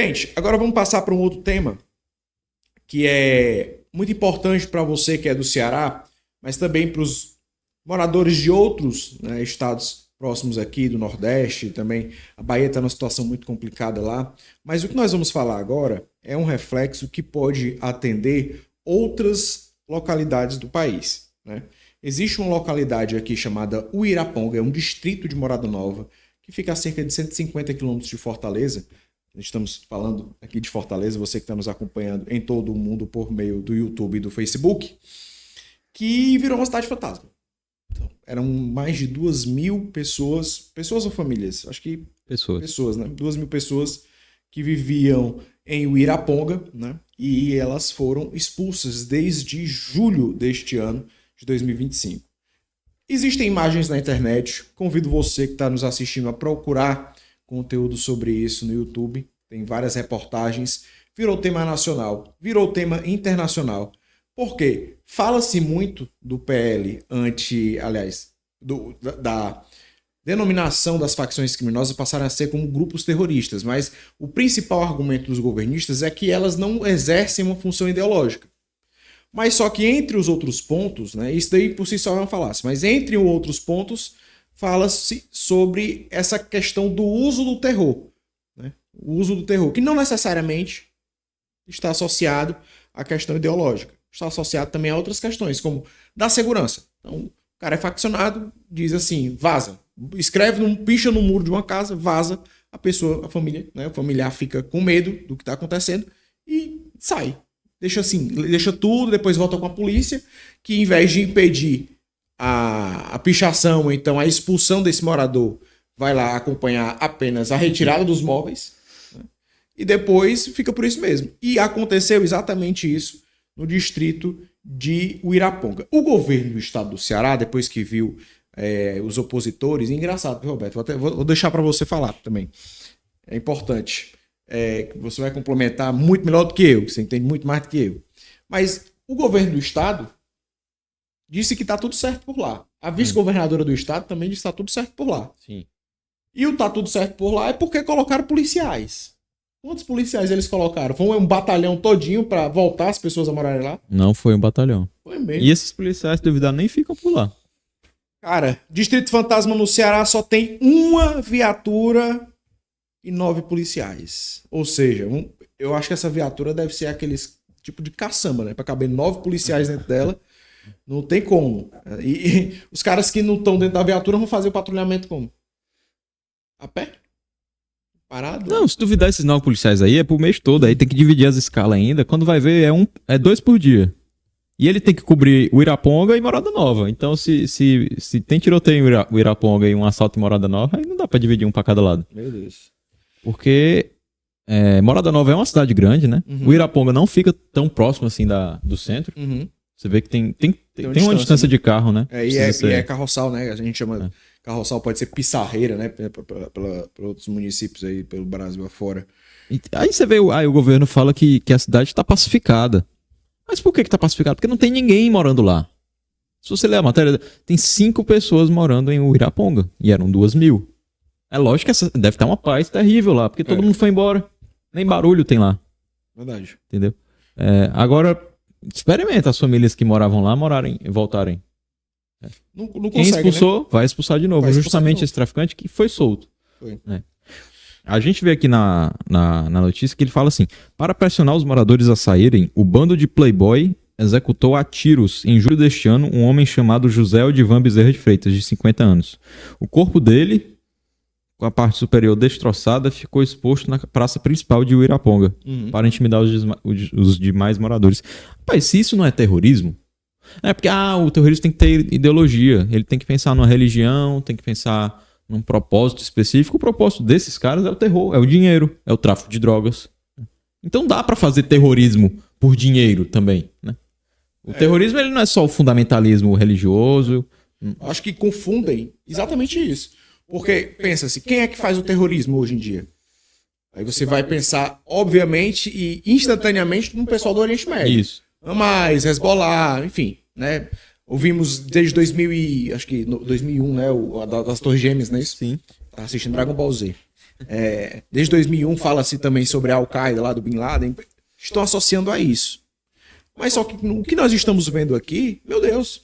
Gente, agora vamos passar para um outro tema que é muito importante para você que é do Ceará, mas também para os moradores de outros, né, estados próximos aqui do Nordeste, também a Bahia está numa situação muito complicada lá. Mas o que nós vamos falar agora é um reflexo que pode atender outras localidades do país, né? Existe uma localidade aqui chamada Uiraponga, é um distrito de Morada Nova, que fica a cerca de 150 quilômetros de Fortaleza. Estamos falando aqui de Fortaleza, você que está nos acompanhando em todo o mundo por meio do YouTube e do Facebook, que virou uma cidade fantasma. Então, eram mais de 2.000 pessoas ou famílias? Acho que pessoas, né? 2.000 pessoas que viviam em Uiraponga, né? E elas foram expulsas desde julho deste ano, de 2025. Existem imagens na internet, convido você que está nos assistindo a procurar conteúdo sobre isso no YouTube, tem várias reportagens, virou tema nacional, virou tema internacional. Por quê? Fala-se muito do PL da denominação das facções criminosas passarem a ser como grupos terroristas, mas o principal argumento dos governistas é que elas não exercem uma função ideológica. Mas só que entre os outros pontos, né, isso daí por si só é uma falácia, mas entre os outros pontos fala-se sobre essa questão do uso do terror, né? O uso do terror, que não necessariamente está associado à questão ideológica, está associado também a outras questões, como da segurança. Então, o cara é faccionado, diz assim, vaza, escreve, picha no muro de uma casa, vaza, a pessoa, a família, né, o familiar fica com medo do que está acontecendo e sai. Deixa tudo, depois volta com a polícia, que em vez de impedir a pichação, então a expulsão desse morador, vai lá acompanhar apenas a retirada dos móveis, né? E depois fica por isso mesmo. E aconteceu exatamente isso no distrito de Uiraponga. O governo do estado do Ceará, depois que viu os opositores, engraçado, Roberto, vou deixar para você falar também, é importante. Você vai complementar muito melhor do que eu, você entende muito mais do que eu. Mas o governo do estado disse que está tudo certo por lá. A vice-governadora do estado também disse que está tudo certo por lá. Sim. E o tá tudo certo por lá é porque colocaram policiais. Quantos policiais eles colocaram? Foi um batalhão todinho para voltar as pessoas a morarem lá? Não foi um batalhão. Foi mesmo. E esses policiais, se duvidar, nem ficam por lá. Cara, Distrito Fantasma no Ceará só tem uma viatura e 9 policiais. Ou seja, eu acho que essa viatura deve ser aqueles tipo de caçamba, né? Pra caber 9 policiais dentro dela. Não tem como. E os caras que não estão dentro da viatura vão fazer o patrulhamento como? A pé? Parado? Não, se duvidar esses 9 policiais aí, é pro mês todo. Aí tem que dividir as escalas ainda. Quando vai ver, é 2 por dia. E ele tem que cobrir o Uiraponga e Morada Nova. Então, se tem tiroteio em Uiraponga e um assalto em Morada Nova, aí não dá pra dividir um pra cada lado. Meu Deus. Porque Morada Nova é uma cidade grande, né? Uhum. O Uiraponga não fica tão próximo assim do centro. Uhum. Você vê que tem uma distância, né, de carro, né? E é carroçal, né? A gente chama... Carroçal pode ser pissarreira, né? Para outros municípios aí, pelo Brasil afora. Aí você vê, o governo fala que a cidade está pacificada. Mas por que está pacificada? Porque não tem ninguém morando lá. Se você ler a matéria, tem 5 pessoas morando em Uiraponga. E eram 2.000. É lógico que deve estar uma paz terrível lá, porque todo mundo foi embora. Nem barulho tem lá. Verdade. Entendeu? Agora, experimenta as famílias que moravam lá voltarem. Não consegue, quem expulsou, né? Vai expulsar de novo. Justamente esse traficante que foi solto. Foi. A gente vê aqui na notícia que ele fala assim: para pressionar os moradores a saírem, o bando de playboy executou a tiros em julho deste ano um homem chamado José Odivan Bezerra de Freitas, de 50 anos. O corpo dele, com a parte superior destroçada, ficou exposto na praça principal de Uiraponga, para intimidar os demais moradores. Rapaz, se isso não é terrorismo, porque o terrorista tem que ter ideologia, ele tem que pensar numa religião, tem que pensar num propósito específico. O propósito desses caras é o terror, é o dinheiro, é o tráfico de drogas. Então dá pra fazer terrorismo por dinheiro também, né? O terrorismo ele não é só o fundamentalismo religioso. Acho que confundem exatamente isso. Porque, pensa-se, quem é que faz o terrorismo hoje em dia? Aí você vai pensar, obviamente e instantaneamente, no pessoal do Oriente Médio. Isso. Hamas, Hezbollah, enfim, né? Ouvimos desde 2001, né? Das Torres Gêmeas, não é isso? Sim. Tá assistindo Dragon Ball Z. Desde 2001 fala-se também sobre a Al-Qaeda lá do Bin Laden. Estão associando a isso. Mas só que o que nós estamos vendo aqui, meu Deus,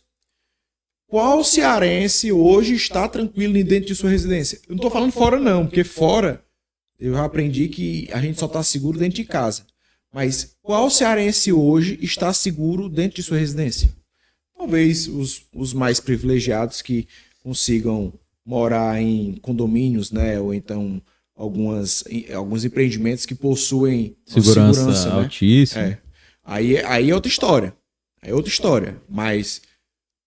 qual cearense hoje está tranquilo dentro de sua residência? Eu não estou falando fora não, porque fora eu já aprendi que a gente só está seguro dentro de casa. Mas qual cearense hoje está seguro dentro de sua residência? Talvez os mais privilegiados que consigam morar em condomínios, né? Ou então alguns empreendimentos que possuem Segurança né? altíssima. Aí é outra história. É outra história. Mas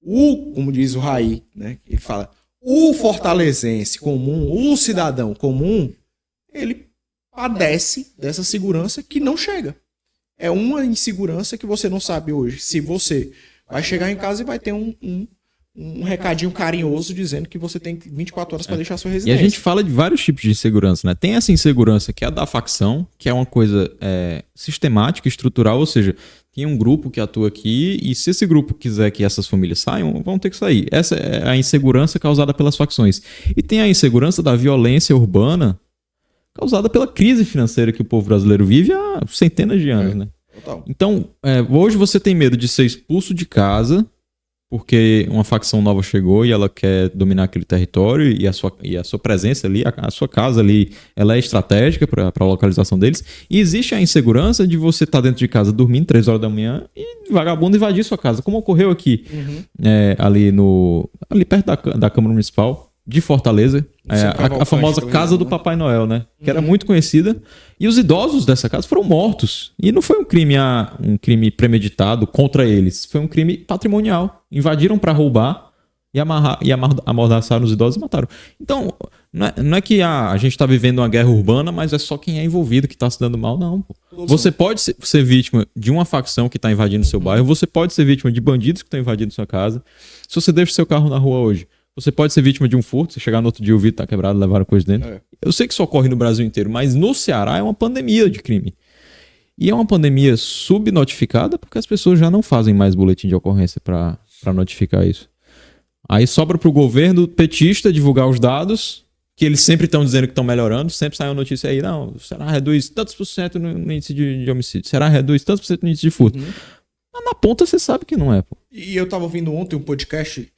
como diz o Raí, né? Ele fala, o fortalezense comum, o cidadão comum, ele padece dessa segurança que não chega. É uma insegurança que você não sabe hoje. Se você vai chegar em casa e vai ter um recadinho carinhoso dizendo que você tem 24 horas para deixar a sua E residência. a gente fala de vários tipos de insegurança, né? Tem essa insegurança que é a da facção, que é uma coisa sistemática, estrutural, ou seja, tem um grupo que atua aqui e se esse grupo quiser que essas famílias saiam, vão ter que sair. Essa é a insegurança causada pelas facções. E tem a insegurança da violência urbana causada pela crise financeira que o povo brasileiro vive há centenas de anos, né? Total. Então, hoje você tem medo de ser expulso de casa porque uma facção nova chegou e ela quer dominar aquele território e a sua presença ali, a sua casa ali, ela é estratégica para a localização deles. E existe a insegurança de você estar dentro de casa dormindo 3 horas da manhã e vagabundo invadir sua casa, como ocorreu aqui, ali perto da Câmara Municipal de Fortaleza, a famosa Casa do Papai Noel, né? Que era muito conhecida. E os idosos dessa casa foram mortos. E não foi um crime premeditado contra eles. Foi um crime patrimonial. Invadiram para roubar e amordaçaram os idosos e mataram. Então, não é que a gente está vivendo uma guerra urbana, mas é só quem é envolvido que está se dando mal, não. Pô. Você pode ser vítima de uma facção que está invadindo seu bairro. Você pode ser vítima de bandidos que estão invadindo sua casa. Se você deixa o seu carro na rua hoje, você pode ser vítima de um furto, você chegar no outro dia o vidro tá quebrado, levaram coisa dentro. Eu sei que isso ocorre no Brasil inteiro, mas no Ceará é uma pandemia de crime. E é uma pandemia subnotificada porque as pessoas já não fazem mais boletim de ocorrência para notificar isso. Aí sobra pro governo petista divulgar os dados, que eles sempre estão dizendo que estão melhorando, sempre sai uma notícia aí, não, o Ceará reduz tantos por cento no índice de homicídio, o Ceará reduz tantos por cento no índice de furto. Mas na ponta você sabe que não é, pô. E eu tava ouvindo ontem um podcast.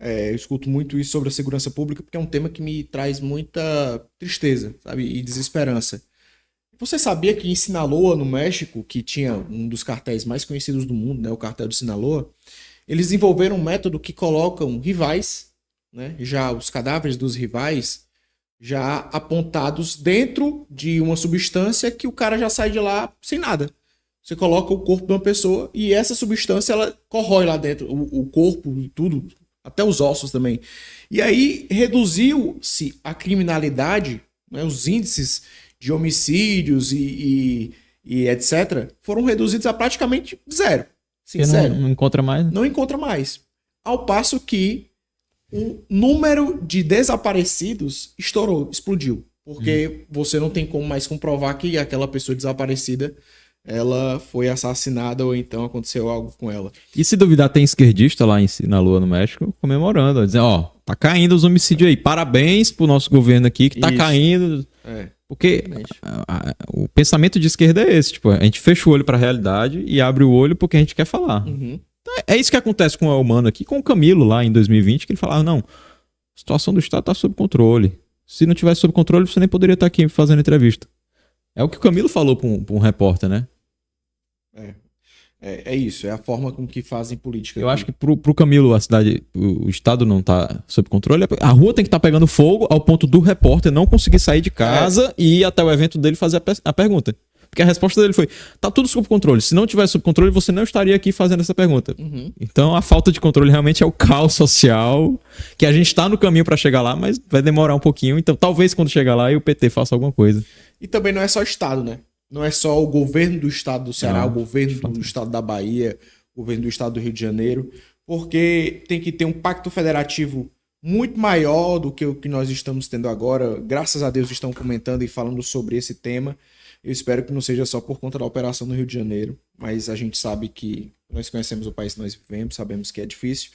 Eu escuto muito isso sobre a segurança pública porque é um tema que me traz muita tristeza, sabe? E desesperança. Você sabia que em Sinaloa, no México, que tinha um dos cartéis mais conhecidos do mundo, né? O cartel de Sinaloa, eles desenvolveram um método que colocam rivais, né? Já os cadáveres dos rivais já apontados dentro de uma substância que o cara já sai de lá sem nada. Você coloca o corpo de uma pessoa e essa substância ela corrói lá dentro, o corpo e tudo, até os ossos também. E aí reduziu-se a criminalidade, né, os índices de homicídios e etc. foram reduzidos a praticamente zero. Sincero. Não encontra mais? Não encontra mais. Ao passo que o número de desaparecidos explodiu. Porque você não tem como mais comprovar que aquela pessoa desaparecida ela foi assassinada ou então aconteceu algo com ela. E se duvidar, tem esquerdista lá na Lua, no México, comemorando, dizendo, ó, tá caindo os homicídios aí, parabéns pro nosso governo aqui que tá caindo. Porque o pensamento de esquerda é esse, tipo, a gente fecha o olho pra realidade e abre o olho porque a gente quer falar. Então, é isso que acontece com o Elmano aqui, com o Camilo lá em 2020, que ele falava, não, a situação do Estado tá sob controle. Se não tivesse sob controle, você nem poderia estar aqui fazendo entrevista. É o que o Camilo falou pra um repórter, né? É isso, é a forma com que fazem política. Eu acho que pro Camilo o Estado não tá sob controle. A rua tem que estar pegando fogo ao ponto do repórter não conseguir sair de casa e ir até o evento dele fazer a pergunta. Porque a resposta dele foi, tá tudo sob controle. Se não tivesse sob controle, você não estaria aqui fazendo essa pergunta. Então a falta de controle realmente é o caos social, que a gente tá no caminho para chegar lá, mas vai demorar um pouquinho. Então talvez quando chegar lá o PT faça alguma coisa. E também não é só Estado, né? Não é só o governo do estado do Ceará, o governo do estado da Bahia, o governo do estado do Rio de Janeiro, porque tem que ter um pacto federativo muito maior do que o que nós estamos tendo agora. Graças a Deus estão comentando e falando sobre esse tema. Eu espero que não seja só por conta da operação no Rio de Janeiro, mas a gente sabe que nós conhecemos o país que nós vivemos, sabemos que é difícil.